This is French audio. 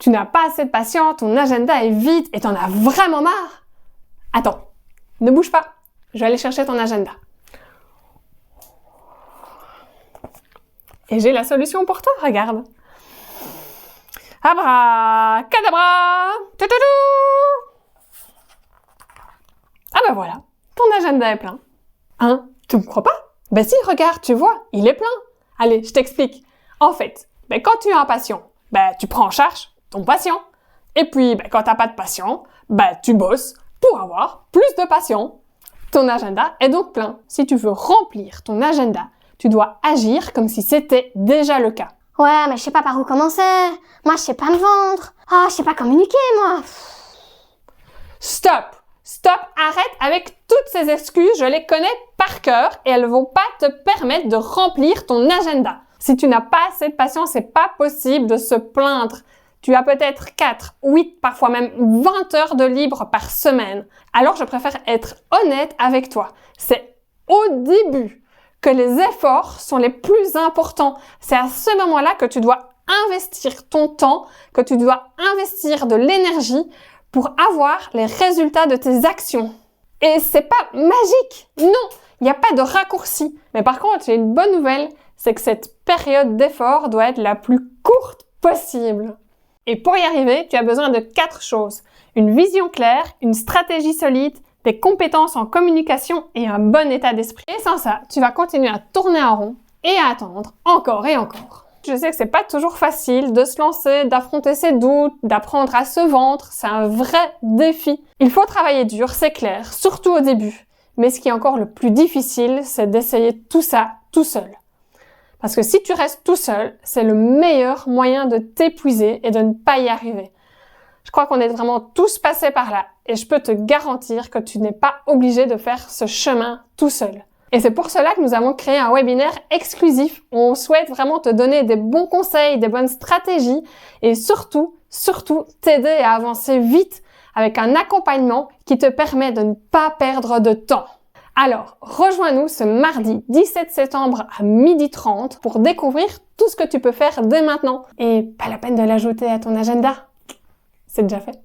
Tu n'as pas assez de patience, ton agenda est vide et t'en as vraiment marre. Attends, ne bouge pas. Je vais aller chercher ton agenda. Et j'ai la solution pour toi, regarde. Abracadabra! Toutoudou! Ah ben voilà, ton agenda est plein. Hein? Tu me crois pas? Ben si, regarde, tu vois, il est plein. Allez, je t'explique. En fait, quand tu as un patient, tu prends en charge ton patient. Et puis, quand t'as pas de patient, tu bosses pour avoir plus de patients. Ton agenda est donc plein. Si tu veux remplir ton agenda, tu dois agir comme si c'était déjà le cas. Ouais, mais je sais pas par où commencer. Moi, je sais pas me vendre. Ah, je sais pas communiquer, moi. Stop! Stop! Arrête avec toutes ces excuses, je les connais par cœur et elles vont pas te permettre de remplir ton agenda. Si tu n'as pas assez de patience, c'est pas possible de se plaindre. Tu as peut-être 4, 8, parfois même 20 heures de libre par semaine. Alors, je préfère être honnête avec toi. C'est au début que les efforts sont les plus importants. C'est à ce moment-là que tu dois investir ton temps, que tu dois investir de l'énergie pour avoir les résultats de tes actions. Et c'est pas magique. Non, il n'y a pas de raccourci. Mais par contre, j'ai une bonne nouvelle, c'est que cette période d'effort doit être la plus courte possible. Et pour y arriver, tu as besoin de 4 choses. Une vision claire, une stratégie solide, des compétences en communication et un bon état d'esprit. Et sans ça, tu vas continuer à tourner en rond et à attendre encore et encore. Je sais que c'est pas toujours facile de se lancer, d'affronter ses doutes, d'apprendre à se vendre. C'est un vrai défi. Il faut travailler dur, c'est clair, surtout au début. Mais ce qui est encore le plus difficile, c'est d'essayer tout ça tout seul. Parce que si tu restes tout seul, c'est le meilleur moyen de t'épuiser et de ne pas y arriver. Je crois qu'on est vraiment tous passés par là et je peux te garantir que tu n'es pas obligé de faire ce chemin tout seul. Et c'est pour cela que nous avons créé un webinaire exclusif où on souhaite vraiment te donner des bons conseils, des bonnes stratégies et surtout t'aider à avancer vite avec un accompagnement qui te permet de ne pas perdre de temps. Alors, rejoins-nous ce mardi 17 septembre à 12h30 pour découvrir tout ce que tu peux faire dès maintenant. Et pas la peine de l'ajouter à ton agenda. C'est déjà fait.